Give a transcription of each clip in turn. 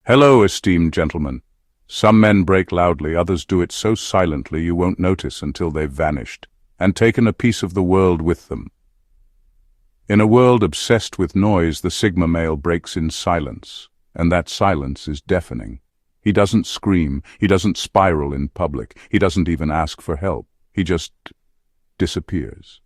Hello, esteemed gentlemen. Some men break loudly, others do it so silently you won't notice until they've vanished, and taken a piece of the world with them. In a world obsessed with noise, the Sigma male breaks in silence, and that silence is deafening. He doesn't scream, he doesn't spiral in public, he doesn't even ask for help. He just disappears.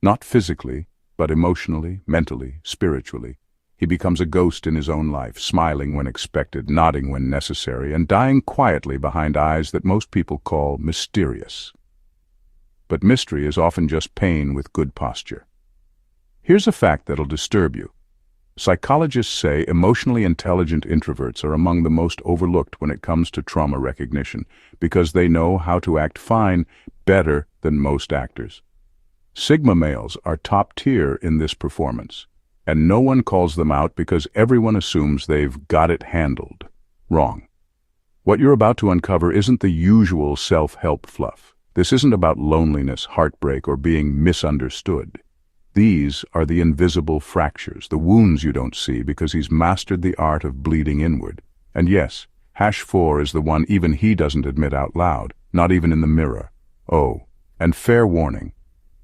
Not physically, but emotionally, mentally, spiritually. He becomes a ghost in his own life, smiling when expected, nodding when necessary, and dying quietly behind eyes that most people call mysterious. But mystery is often just pain with good posture. Here's a fact that'll disturb you. Psychologists say emotionally intelligent introverts are among the most overlooked when it comes to trauma recognition because they know how to act fine, better than most actors. Sigma males are top tier in this performance, and no one calls them out because everyone assumes they've got it handled. Wrong. What you're about to uncover isn't the usual self-help fluff. This isn't about loneliness, heartbreak, or being misunderstood. These are the invisible fractures, the wounds you don't see because he's mastered the art of bleeding inward. And yes, #4 is the one even he doesn't admit out loud, not even in the mirror. Oh, and fair warning.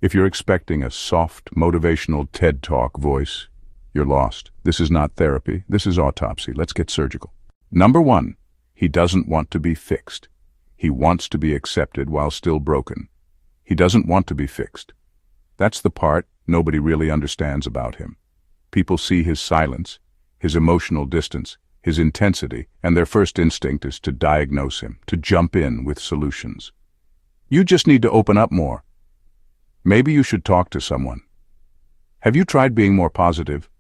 If you're expecting a soft, motivational TED Talk voice, you're lost. This is not therapy. This is autopsy. Let's get surgical. Number 1, he doesn't want to be fixed. He wants to be accepted while still broken. He doesn't want to be fixed. That's the part nobody really understands about him. People see his silence, his emotional distance, his intensity, and their first instinct is to diagnose him, to jump in with solutions. You just need to open up more. Maybe you should talk to someone. Have you tried being more positive?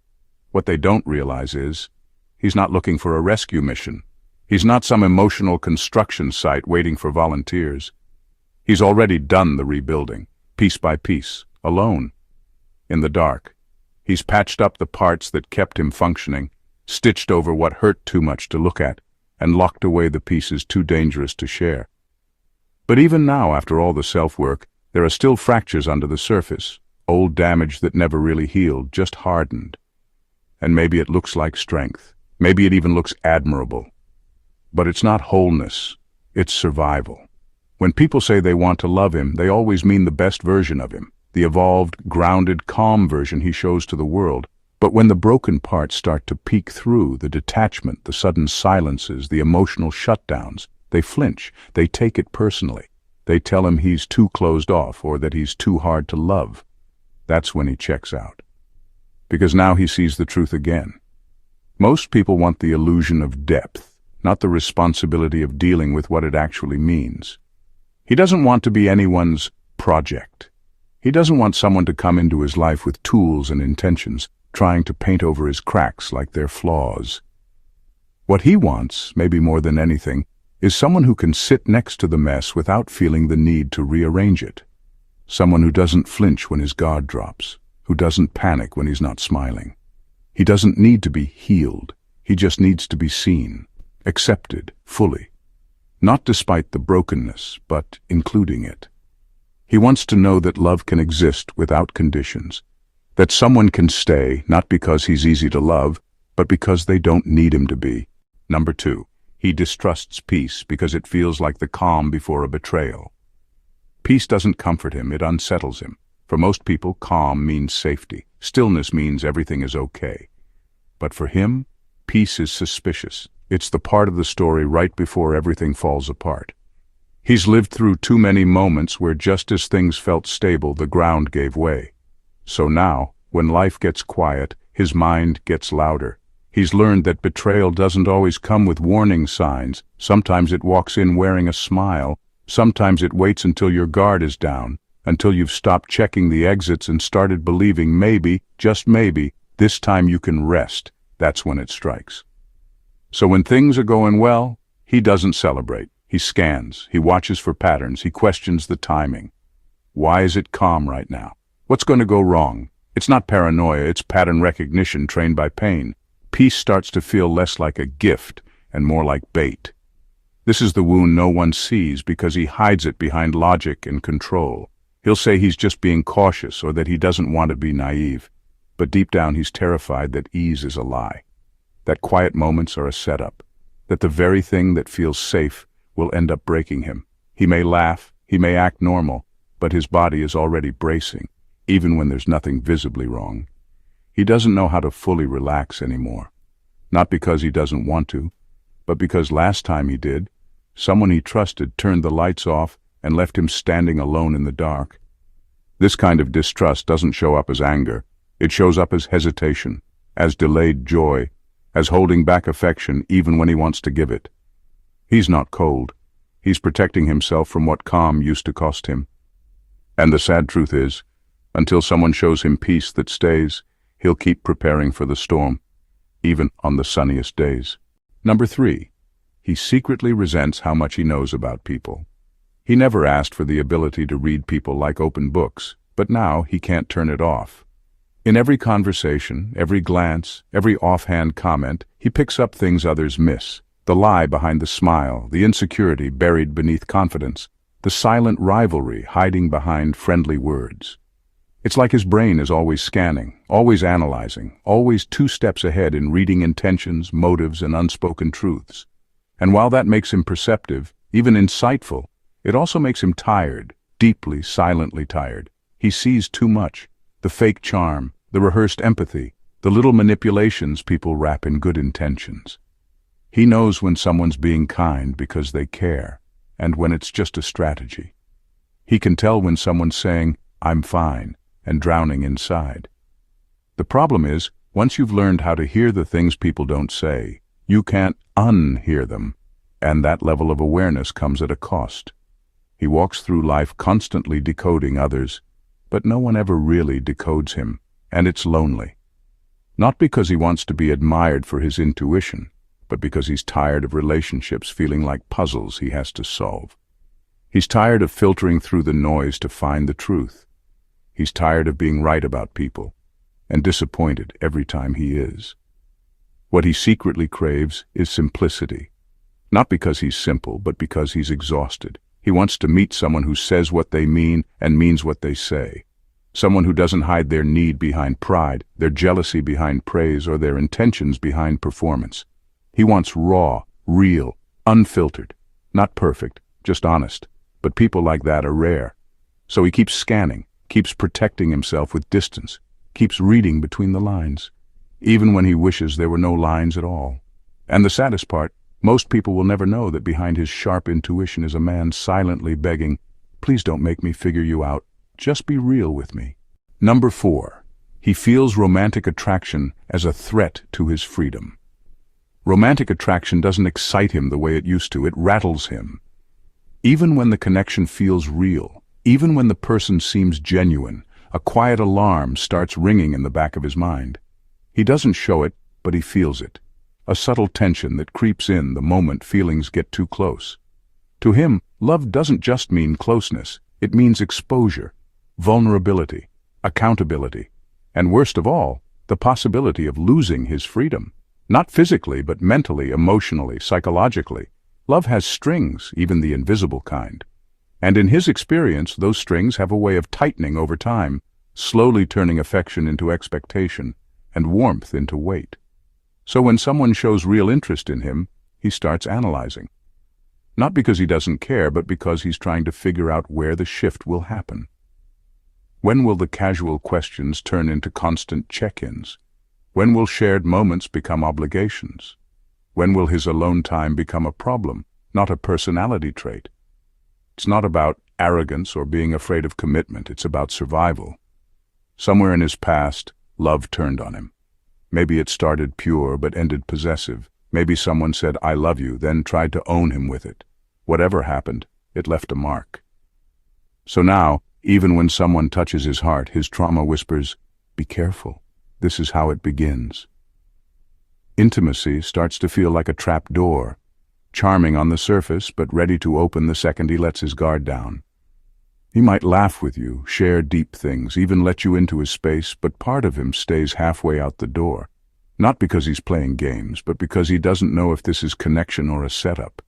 What they don't realize is, he's not looking for a rescue mission. He's not some emotional construction site waiting for volunteers. He's already done the rebuilding, piece by piece, alone, in the dark. He's patched up the parts that kept him functioning, stitched over what hurt too much to look at, and locked away the pieces too dangerous to share. But even now, after all the self-work, there are still fractures under the surface, old damage that never really healed, just hardened. And maybe it looks like strength. Maybe it even looks admirable. But it's not wholeness, it's survival. When people say they want to love him, they always mean the best version of him, the evolved, grounded, calm version he shows to the world. But when the broken parts start to peek through, the detachment, the sudden silences, the emotional shutdowns, they flinch, they take it personally. They tell him he's too closed off or that he's too hard to love. That's when he checks out. Because now he sees the truth again. Most people want the illusion of depth, not the responsibility of dealing with what it actually means. He doesn't want to be anyone's project. He doesn't want someone to come into his life with tools and intentions, trying to paint over his cracks like they're flaws. What he wants, maybe more than anything, is someone who can sit next to the mess without feeling the need to rearrange it. Someone who doesn't flinch when his guard drops, who doesn't panic when he's not smiling. He doesn't need to be healed. He just needs to be seen, accepted, fully. Not despite the brokenness, but including it. He wants to know that love can exist without conditions, that someone can stay, not because he's easy to love, but because they don't need him to be. Number 2. He distrusts peace because it feels like the calm before a betrayal. Peace doesn't comfort him, it unsettles him. For most people, calm means safety. Stillness means everything is okay. But for him, peace is suspicious. It's the part of the story right before everything falls apart. He's lived through too many moments where just as things felt stable, the ground gave way. So now, when life gets quiet, his mind gets louder. He's learned that betrayal doesn't always come with warning signs. Sometimes it walks in wearing a smile. Sometimes it waits until your guard is down, until you've stopped checking the exits and started believing maybe, just maybe, this time you can rest. That's when it strikes. So when things are going well, he doesn't celebrate. He scans. He watches for patterns. He questions the timing. Why is it calm right now? What's going to go wrong? It's not paranoia, it's pattern recognition trained by pain. Peace starts to feel less like a gift and more like bait. This is the wound no one sees because he hides it behind logic and control. He'll say he's just being cautious or that he doesn't want to be naive. But deep down he's terrified that ease is a lie, that quiet moments are a setup, that the very thing that feels safe will end up breaking him. He may laugh, he may act normal, but his body is already bracing, even when there's nothing visibly wrong. He doesn't know how to fully relax anymore. Not because he doesn't want to, but because last time he did, someone he trusted turned the lights off and left him standing alone in the dark. This kind of distrust doesn't show up as anger. It shows up as hesitation, as delayed joy, as holding back affection even when he wants to give it. He's not cold. He's protecting himself from what calm used to cost him. And the sad truth is, until someone shows him peace that stays, he'll keep preparing for the storm, even on the sunniest days. Number 3, he secretly resents how much he knows about people. He never asked for the ability to read people like open books, but now he can't turn it off. In every conversation, every glance, every offhand comment, he picks up things others miss. The lie behind the smile, the insecurity buried beneath confidence, the silent rivalry hiding behind friendly words. It's like his brain is always scanning, always analyzing, always 2 steps ahead in reading intentions, motives, and unspoken truths. And while that makes him perceptive, even insightful, it also makes him tired, deeply, silently tired. He sees too much, the fake charm, the rehearsed empathy, the little manipulations people wrap in good intentions. He knows when someone's being kind because they care, and when it's just a strategy. He can tell when someone's saying, "I'm fine," and drowning inside. The problem is, once you've learned how to hear the things people don't say, you can't unhear them, and that level of awareness comes at a cost. He walks through life constantly decoding others, but no one ever really decodes him, and it's lonely. Not because he wants to be admired for his intuition, but because he's tired of relationships feeling like puzzles he has to solve. He's tired of filtering through the noise to find the truth. He's tired of being right about people, and disappointed every time he is. What he secretly craves is simplicity. Not because he's simple, but because he's exhausted. He wants to meet someone who says what they mean and means what they say. Someone who doesn't hide their need behind pride, their jealousy behind praise, or their intentions behind performance. He wants raw, real, unfiltered. Not perfect, just honest. But people like that are rare. So he keeps scanning, keeps protecting himself with distance, keeps reading between the lines, even when he wishes there were no lines at all. And the saddest part, most people will never know that behind his sharp intuition is a man silently begging, "Please don't make me figure you out. Just be real with me." Number 4, he feels romantic attraction as a threat to his freedom. Romantic attraction doesn't excite him the way it used to. It rattles him. Even when the connection feels real, even when the person seems genuine, a quiet alarm starts ringing in the back of his mind. He doesn't show it, but he feels it. A subtle tension that creeps in the moment feelings get too close. To him, love doesn't just mean closeness. It means exposure, vulnerability, accountability, and worst of all, the possibility of losing his freedom. Not physically, but mentally, emotionally, psychologically. Love has strings, even the invisible kind. And in his experience, those strings have a way of tightening over time, slowly turning affection into expectation and warmth into weight. So when someone shows real interest in him, he starts analyzing. Not because he doesn't care, but because he's trying to figure out where the shift will happen. When will the casual questions turn into constant check-ins? When will shared moments become obligations? When will his alone time become a problem, not a personality trait? It's not about arrogance or being afraid of commitment. It's about survival. Somewhere in his past, love turned on him. Maybe it started pure but ended possessive. Maybe someone said, "I love you," then tried to own him with it. Whatever happened, it left a mark. So now, even when someone touches his heart, his trauma whispers, "Be careful. This is how it begins." Intimacy starts to feel like a trap door, charming on the surface but ready to open the second he lets his guard down. He might laugh with you, share deep things, even let you into his space, but part of him stays halfway out the door. Not because he's playing games, but because he doesn't know if this is connection or a setup.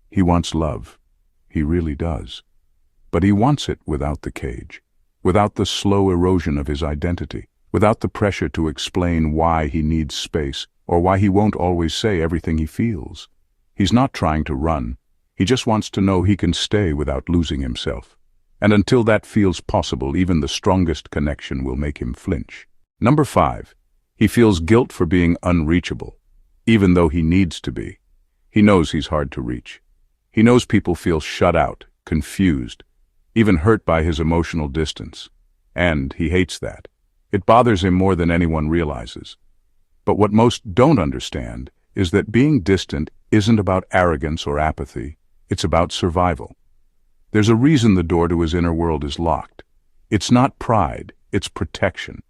He wants love. He really does. But he wants it without the cage, without the slow erosion of his identity, without the pressure to explain why he needs space, or why he won't always say everything he feels. He's not trying to run. He just wants to know he can stay without losing himself. And until that feels possible, even the strongest connection will make him flinch. Number 5. He feels guilt for being unreachable, even though he needs to be. He knows he's hard to reach. He knows people feel shut out, confused, even hurt by his emotional distance. And he hates that. It bothers him more than anyone realizes. But what most don't understand is that being distant isn't about arrogance or apathy. It's about survival. There's a reason the door to his inner world is locked. It's not pride, it's protection.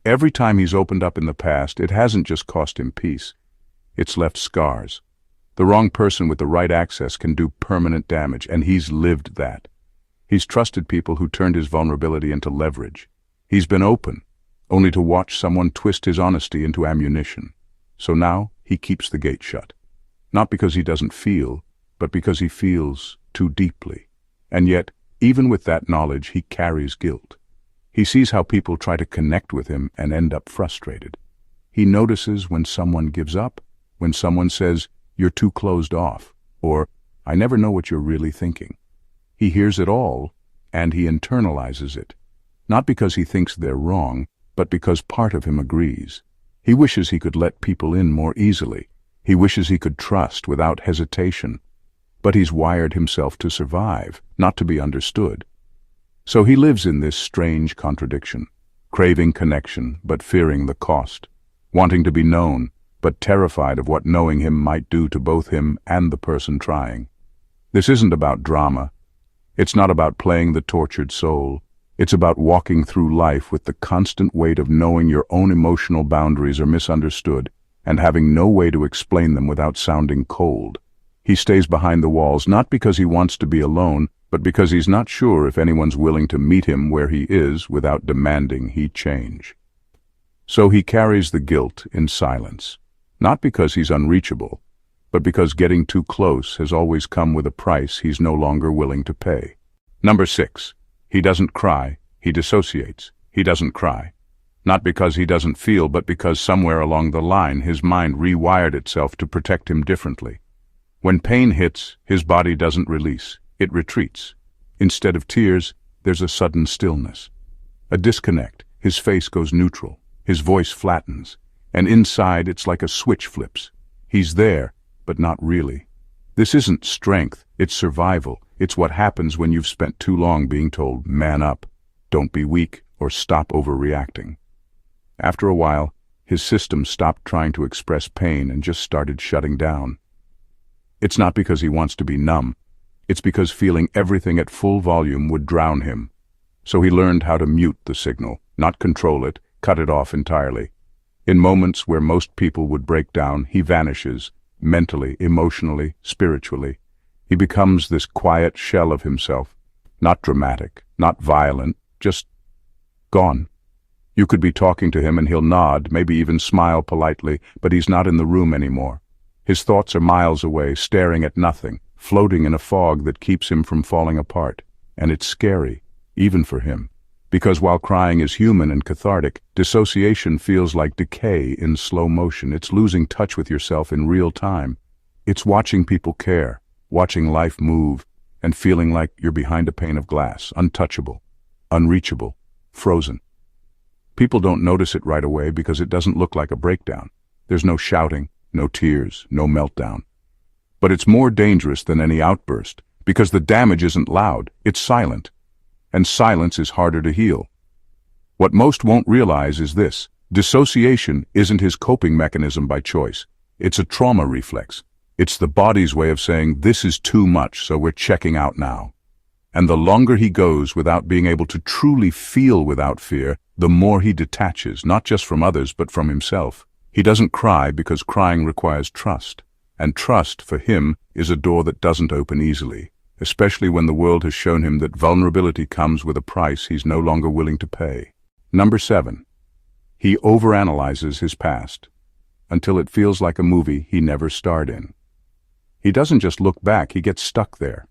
Every time he's opened up in the past, it hasn't just cost him peace. It's left scars. The wrong person with the right access can do permanent damage, and he's lived that. He's trusted people who turned his vulnerability into leverage. He's been open, only to watch someone twist his honesty into ammunition. So now he keeps the gate shut. Not because he doesn't feel, but because he feels too deeply. And yet, even with that knowledge, he carries guilt. He sees how people try to connect with him and end up frustrated. He notices when someone gives up, when someone says, "You're too closed off," or "I never know what you're really thinking." He hears it all, and he internalizes it. Not because he thinks they're wrong, but because part of him agrees. He wishes he could let people in more easily. He wishes he could trust without hesitation. But he's wired himself to survive, not to be understood. So he lives in this strange contradiction, craving connection but fearing the cost, wanting to be known but terrified of what knowing him might do to both him and the person trying. This isn't about drama. It's not about playing the tortured soul. It's about walking through life with the constant weight of knowing your own emotional boundaries are misunderstood and having no way to explain them without sounding cold. He stays behind the walls not because he wants to be alone, but because he's not sure if anyone's willing to meet him where he is without demanding he change. So he carries the guilt in silence, not because he's unreachable, but because getting too close has always come with a price he's no longer willing to pay. Number 6. He doesn't cry, he dissociates. He doesn't cry. Not because he doesn't feel, but because somewhere along the line his mind rewired itself to protect him differently. When pain hits, his body doesn't release, it retreats. Instead of tears, there's a sudden stillness. A disconnect. His face goes neutral, his voice flattens, and inside it's like a switch flips. He's there, but not really. This isn't strength, it's survival. It's what happens when you've spent too long being told, "Man up, don't be weak," or "Stop overreacting." After a while, his system stopped trying to express pain and just started shutting down. It's not because he wants to be numb. It's because feeling everything at full volume would drown him. So he learned how to mute the signal, not control it, cut it off entirely. In moments where most people would break down, he vanishes, mentally, emotionally, spiritually. He becomes this quiet shell of himself, not dramatic, not violent, just gone. You could be talking to him and he'll nod, maybe even smile politely, but he's not in the room anymore. His thoughts are miles away, staring at nothing, floating in a fog that keeps him from falling apart. And it's scary, even for him. Because while crying is human and cathartic, dissociation feels like decay in slow motion. It's losing touch with yourself in real time. It's watching people care, watching life move, and feeling like you're behind a pane of glass, untouchable, unreachable, frozen. People don't notice it right away because it doesn't look like a breakdown. There's no shouting, no tears, no meltdown. But it's more dangerous than any outburst, because the damage isn't loud, it's silent. And silence is harder to heal. What most won't realize is this: dissociation isn't his coping mechanism by choice. It's a trauma reflex. It's the body's way of saying, "This is too much, so we're checking out now." And the longer he goes without being able to truly feel without fear, the more he detaches, not just from others, but from himself. He doesn't cry because crying requires trust. And trust, for him, is a door that doesn't open easily, especially when the world has shown him that vulnerability comes with a price he's no longer willing to pay. Number 7. He overanalyzes his past, until it feels like a movie he never starred in. He doesn't just look back, he gets stuck there.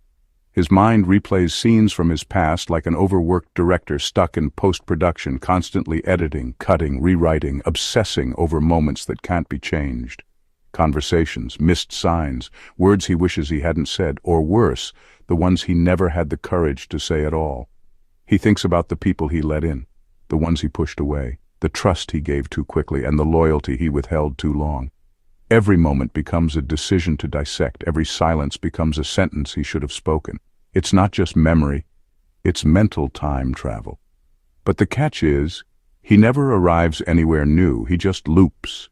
His mind replays scenes from his past like an overworked director stuck in post-production, constantly editing, cutting, rewriting, obsessing over moments that can't be changed. conversations, missed signs, words he wishes he hadn't said, or worse, the ones he never had the courage to say at all. He thinks about the people he let in, the ones he pushed away, the trust he gave too quickly, and the loyalty he withheld too long. Every moment becomes a decision to dissect. Every silence becomes a sentence he should have spoken. It's not just memory, it's mental time travel. But the catch is, he never arrives anywhere new, he just loops.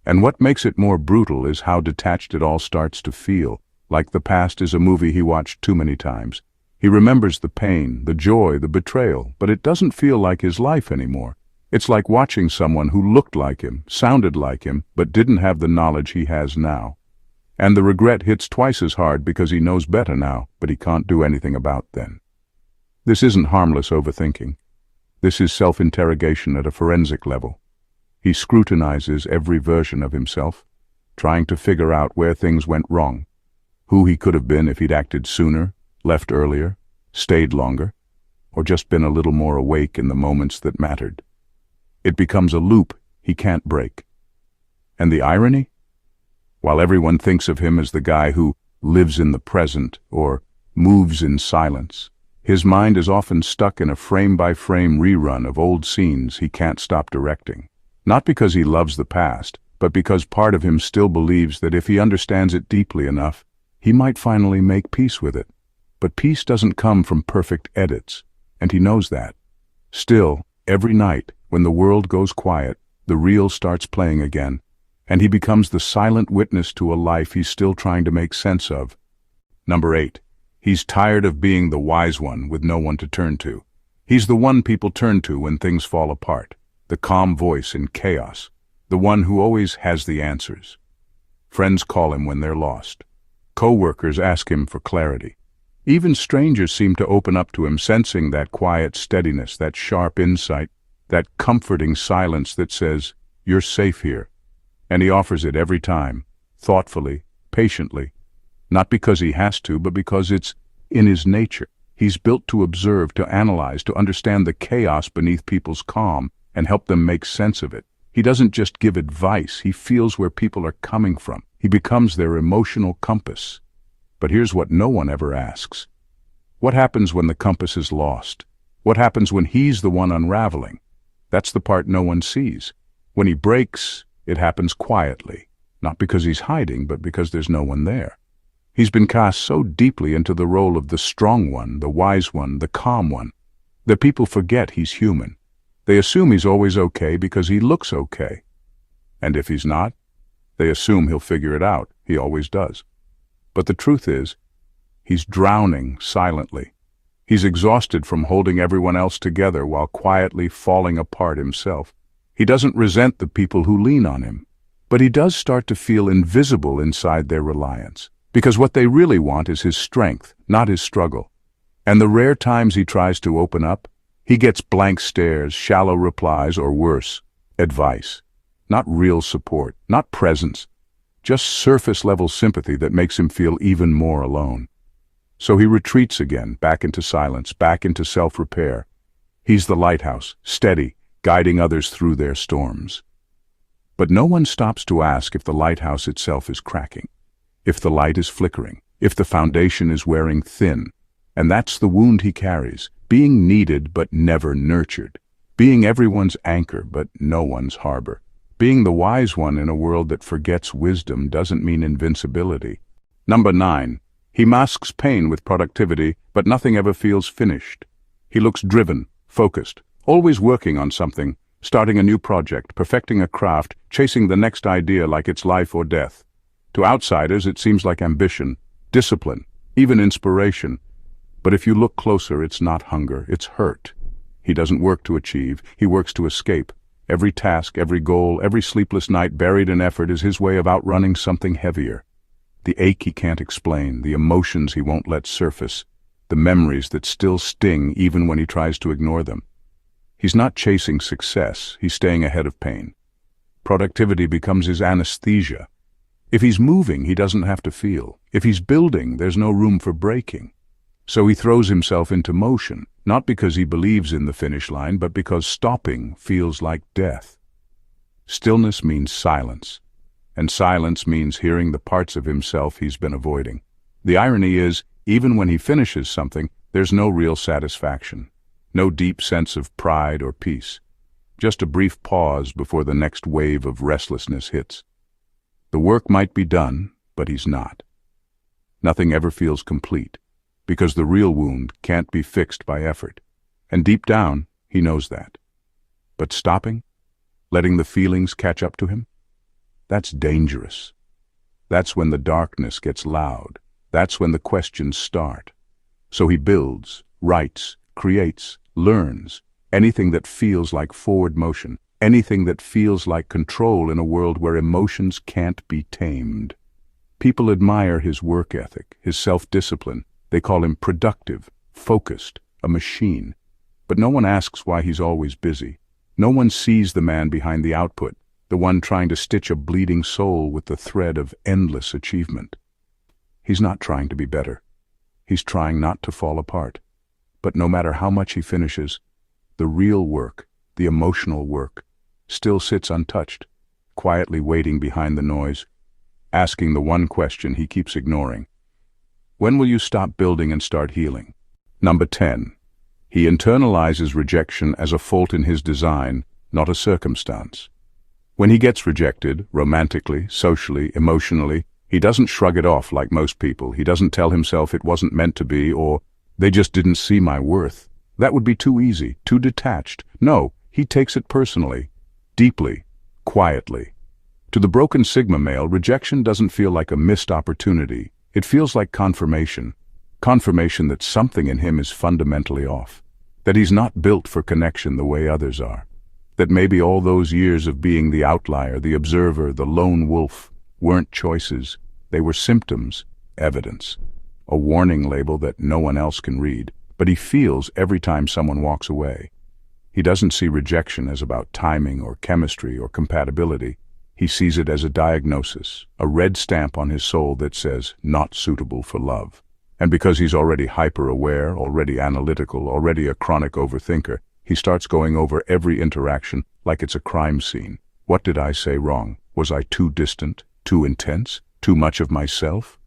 And what makes it more brutal is how detached it all starts to feel, like the past is a movie he watched too many times. He remembers the pain, the joy, the betrayal, but it doesn't feel like his life anymore. It's like watching someone who looked like him, sounded like him, but didn't have the knowledge he has now. And the regret hits twice as hard because he knows better now, but he can't do anything about then. This isn't harmless overthinking. This is self-interrogation at a forensic level. He scrutinizes every version of himself, trying to figure out where things went wrong, who he could have been if he'd acted sooner, left earlier, stayed longer, or just been a little more awake in the moments that mattered. It becomes a loop he can't break. And the irony? While everyone thinks of him as the guy who lives in the present or moves in silence, his mind is often stuck in a frame-by-frame rerun of old scenes he can't stop directing. Not because he loves the past, but because part of him still believes that if he understands it deeply enough, he might finally make peace with it. But peace doesn't come from perfect edits, and he knows that. Still, every night, when the world goes quiet, the reel starts playing again, and he becomes the silent witness to a life he's still trying to make sense of. Number 8. He's tired of being the wise one with no one to turn to. He's the one people turn to when things fall apart, the calm voice in chaos, the one who always has the answers. Friends call him when they're lost. Co-workers ask him for clarity. Even strangers seem to open up to him, sensing that quiet steadiness, that sharp insight, that comforting silence that says, "You're safe here." And he offers it every time, thoughtfully, patiently, not because he has to, but because it's in his nature. He's built to observe, to analyze, to understand the chaos beneath people's calm and help them make sense of it. He doesn't just give advice, he feels where people are coming from. He becomes their emotional compass. But here's what no one ever asks. What happens when the compass is lost? What happens when he's the one unraveling? That's the part no one sees. When he breaks, it happens quietly, not because he's hiding, but because there's no one there. He's been cast so deeply into the role of the strong one, the wise one, the calm one, that people forget he's human. They assume he's always okay because he looks okay. And if he's not, they assume he'll figure it out. He always does. But the truth is, he's drowning silently. He's exhausted from holding everyone else together while quietly falling apart himself. He doesn't resent the people who lean on him, but he does start to feel invisible inside their reliance, because what they really want is his strength, not his struggle. And the rare times he tries to open up, he gets blank stares, shallow replies, or worse, advice. Not real support, not presence, just surface-level sympathy that makes him feel even more alone. So he retreats again, back into silence, back into self-repair. He's the lighthouse, steady, guiding others through their storms. But no one stops to ask if the lighthouse itself is cracking, if the light is flickering, if the foundation is wearing thin. And that's the wound he carries, being needed but never nurtured, being everyone's anchor but no one's harbor. Being the wise one in a world that forgets wisdom doesn't mean invincibility. Number 9. He masks pain with productivity, but nothing ever feels finished. He looks driven, focused, always working on something, starting a new project, perfecting a craft, chasing the next idea like it's life or death. To outsiders, it seems like ambition, discipline, even inspiration. But if you look closer, it's not hunger, it's hurt. He doesn't work to achieve, he works to escape. Every task, every goal, every sleepless night buried in effort is his way of outrunning something heavier. The ache he can't explain, the emotions he won't let surface, the memories that still sting even when he tries to ignore them. He's not chasing success, he's staying ahead of pain. Productivity becomes his anesthesia. If he's moving, he doesn't have to feel. If he's building, there's no room for breaking. So he throws himself into motion, not because he believes in the finish line, but because stopping feels like death. Stillness means silence. and silence means hearing the parts of himself he's been avoiding. The irony is, even when he finishes something, there's no real satisfaction, no deep sense of pride or peace, just a brief pause before the next wave of restlessness hits. The work might be done, but he's not. Nothing ever feels complete, because the real wound can't be fixed by effort, and deep down, he knows that. But stopping, letting the feelings catch up to him, that's dangerous. That's when the darkness gets loud. That's when the questions start. So he builds, writes, creates, learns, anything that feels like forward motion, anything that feels like control in a world where emotions can't be tamed. People admire his work ethic, his self-discipline. They call him productive, focused, a machine. But no one asks why he's always busy. No one sees the man behind the output, the one trying to stitch a bleeding soul with the thread of endless achievement. He's not trying to be better. He's trying not to fall apart. But no matter how much he finishes, the real work, the emotional work, still sits untouched, quietly waiting behind the noise, asking the one question he keeps ignoring. When will you stop building and start healing? Number 10. He internalizes rejection as a fault in his design, not a circumstance. When he gets rejected, romantically, socially, emotionally, he doesn't shrug it off like most people. He doesn't tell himself it wasn't meant to be, or they just didn't see my worth. That would be too easy, too detached. No, he takes it personally, deeply, quietly. To the broken Sigma male, rejection doesn't feel like a missed opportunity. It feels like confirmation. Confirmation that something in him is fundamentally off. That he's not built for connection the way others are. That maybe all those years of being the outlier, the observer, the lone wolf, weren't choices. They were symptoms, evidence. A warning label that no one else can read. But he feels every time someone walks away. He doesn't see rejection as about timing or chemistry or compatibility. He sees it as a diagnosis, a red stamp on his soul that says, not suitable for love. And because he's already hyper-aware, already analytical, already a chronic overthinker, he starts going over every interaction like it's a crime scene. What did I say wrong? Was I too distant, too intense, too much of myself?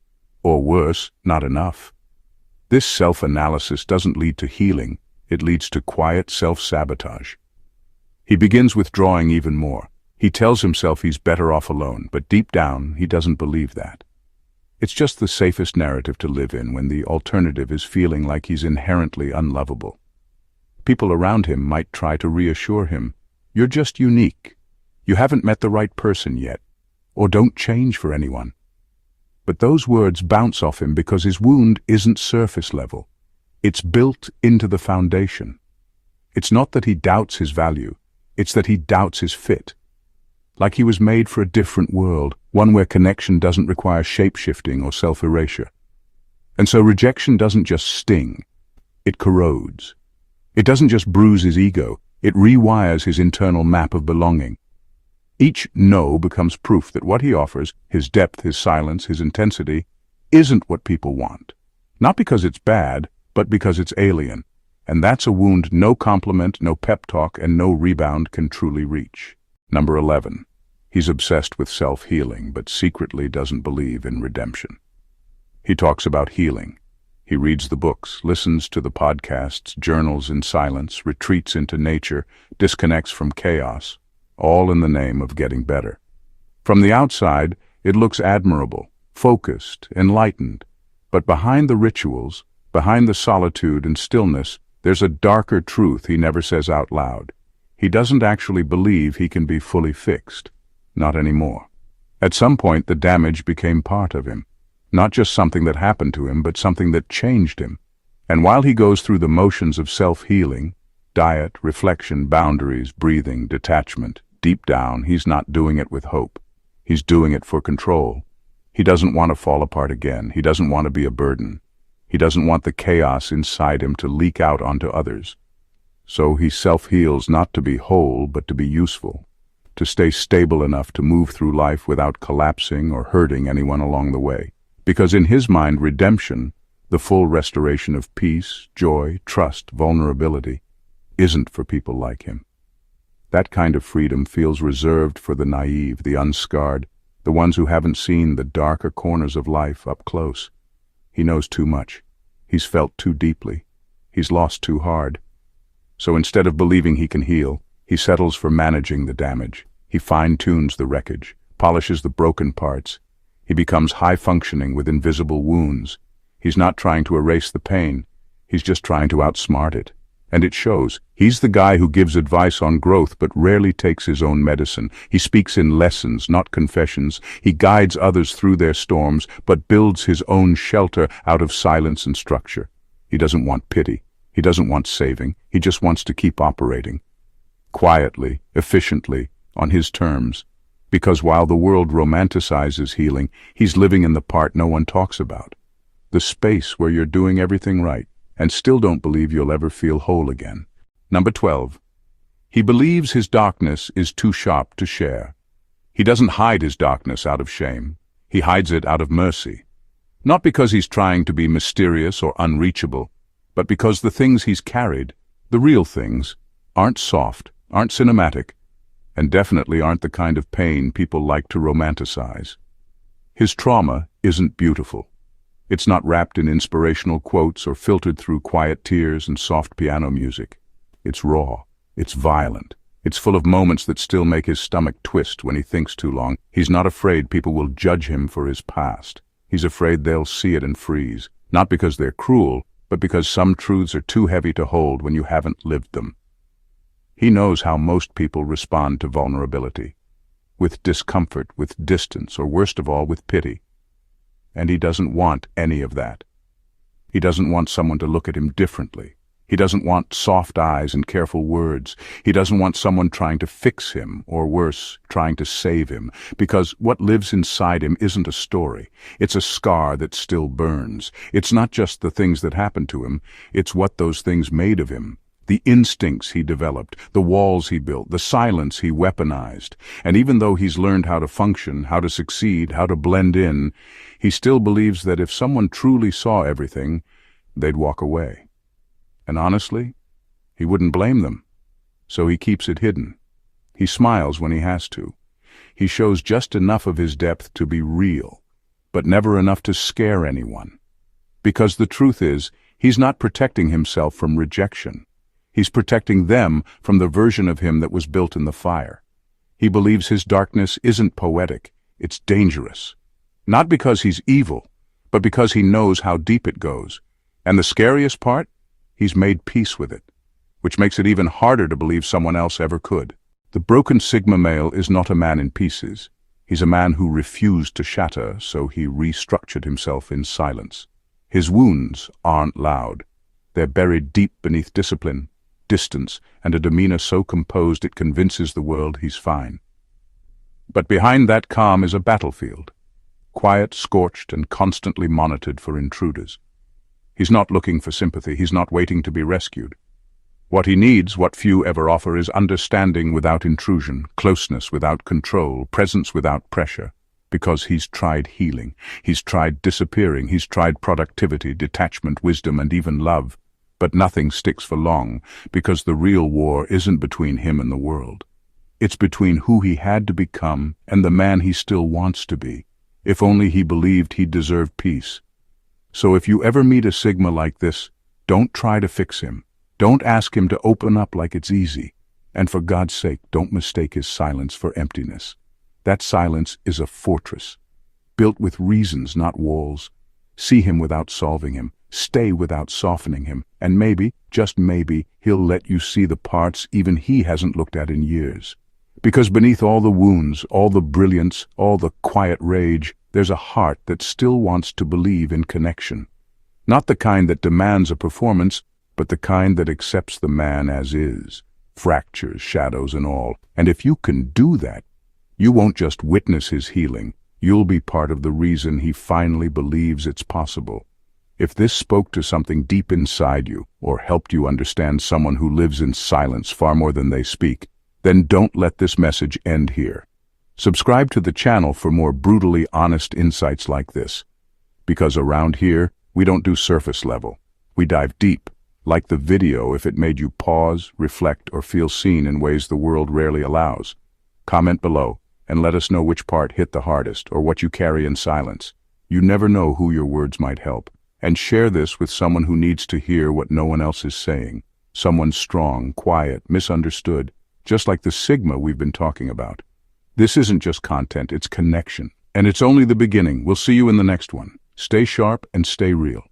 Or worse, not enough? This self-analysis doesn't lead to healing, it leads to quiet self-sabotage. He begins withdrawing even more. He tells himself he's better off alone, but deep down, he doesn't believe that. It's just the safest narrative to live in when the alternative is feeling like he's inherently unlovable. People around him might try to reassure him, you're just unique. You haven't met the right person yet, or don't change for anyone. But those words bounce off him because his wound isn't surface level. It's built into the foundation. It's not that he doubts his value, it's that he doubts his fit. Like he was made for a different world, one where connection doesn't require shape-shifting or self-erasure. And so rejection doesn't just sting, it corrodes. It doesn't just bruise his ego, it rewires his internal map of belonging. Each no becomes proof that what he offers, his depth, his silence, his intensity, isn't what people want. Not because it's bad, but because it's alien. And that's a wound no compliment, no pep talk, and no rebound can truly reach. Number 11. He's obsessed with self-healing, but secretly doesn't believe in redemption. He talks about healing. He reads the books, listens to the podcasts, journals in silence, retreats into nature, disconnects from chaos, all in the name of getting better. From the outside, it looks admirable, focused, enlightened. But behind the rituals, behind the solitude and stillness, there's a darker truth he never says out loud. He doesn't actually believe he can be fully fixed. Not anymore. At some point, the damage became part of him. Not just something that happened to him, but something that changed him. And while he goes through the motions of self-healing, diet, reflection, boundaries, breathing, detachment, deep down, he's not doing it with hope. He's doing it for control. He doesn't want to fall apart again. He doesn't want to be a burden. He doesn't want the chaos inside him to leak out onto others. So he self-heals not to be whole, but to be useful, to stay stable enough to move through life without collapsing or hurting anyone along the way. Because in his mind, redemption, the full restoration of peace, joy, trust, vulnerability, isn't for people like him. That kind of freedom feels reserved for the naive, the unscarred, the ones who haven't seen the darker corners of life up close. He knows too much. He's felt too deeply. He's lost too hard. So instead of believing he can heal, he settles for managing the damage. He fine-tunes the wreckage, polishes the broken parts. He becomes high-functioning with invisible wounds. He's not trying to erase the pain. He's just trying to outsmart it. And it shows. He's the guy who gives advice on growth but rarely takes his own medicine. He speaks in lessons, not confessions. He guides others through their storms but builds his own shelter out of silence and structure. He doesn't want pity. He doesn't want saving. He just wants to keep operating. Quietly, efficiently, on his terms. Because while the world romanticizes healing, he's living in the part no one talks about. The space where you're doing everything right and still don't believe you'll ever feel whole again. Number 12. He believes his darkness is too sharp to share. He doesn't hide his darkness out of shame. He hides it out of mercy. Not because he's trying to be mysterious or unreachable, but because the things he's carried, the real things, aren't soft, aren't cinematic, and definitely aren't the kind of pain people like to romanticize. His trauma isn't beautiful. It's not wrapped in inspirational quotes or filtered through quiet tears and soft piano music. It's raw. It's violent. It's full of moments that still make his stomach twist when he thinks too long. He's not afraid people will judge him for his past. He's afraid they'll see it and freeze. Not because they're cruel, but because some truths are too heavy to hold when you haven't lived them. He knows how most people respond to vulnerability. With discomfort, with distance, or worst of all, with pity. And he doesn't want any of that. He doesn't want someone to look at him differently. He doesn't want soft eyes and careful words. He doesn't want someone trying to fix him, or worse, trying to save him, because what lives inside him isn't a story. It's a scar that still burns. It's not just the things that happened to him, it's what those things made of him. The instincts he developed, the walls he built, the silence he weaponized. And even though he's learned how to function, how to succeed, how to blend in, he still believes that if someone truly saw everything, they'd walk away. And honestly, he wouldn't blame them. So he keeps it hidden. He smiles when he has to. He shows just enough of his depth to be real, but never enough to scare anyone. Because the truth is, he's not protecting himself from rejection. He's protecting them from the version of him that was built in the fire. He believes his darkness isn't poetic, it's dangerous. Not because he's evil, but because he knows how deep it goes. And the scariest part? He's made peace with it, which makes it even harder to believe someone else ever could. The broken Sigma male is not a man in pieces. He's a man who refused to shatter, so he restructured himself in silence. His wounds aren't loud. They're buried deep beneath discipline, distance, and a demeanor so composed it convinces the world he's fine. But behind that calm is a battlefield, quiet, scorched, and constantly monitored for intruders. He's not looking for sympathy, he's not waiting to be rescued. What he needs, what few ever offer, is understanding without intrusion, closeness without control, presence without pressure. Because he's tried healing, he's tried disappearing, he's tried productivity, detachment, wisdom, and even love. But nothing sticks for long, because the real war isn't between him and the world. It's between who he had to become and the man he still wants to be, if only he believed he deserved peace. So if you ever meet a Sigma like this, don't try to fix him. Don't ask him to open up like it's easy. And for God's sake, don't mistake his silence for emptiness. That silence is a fortress, built with reasons, not walls. See him without solving him. Stay without softening him, and maybe, just maybe, he'll let you see the parts even he hasn't looked at in years. Because beneath all the wounds, all the brilliance, all the quiet rage, there's a heart that still wants to believe in connection. Not the kind that demands a performance, but the kind that accepts the man as is, fractures, shadows, and all. And if you can do that, you won't just witness his healing, you'll be part of the reason he finally believes it's possible. If this spoke to something deep inside you, or helped you understand someone who lives in silence far more than they speak, then don't let this message end here. Subscribe to the channel for more brutally honest insights like this. Because around here, we don't do surface level. We dive deep, like the video if it made you pause, reflect, or feel seen in ways the world rarely allows. Comment below. and let us know which part hit the hardest or what you carry in silence. You never know who your words might help. And share this with someone who needs to hear what no one else is saying. Someone strong, quiet, misunderstood, just like the Sigma we've been talking about. This isn't just content, it's connection. And it's only the beginning. We'll see you in the next one. Stay sharp and stay real.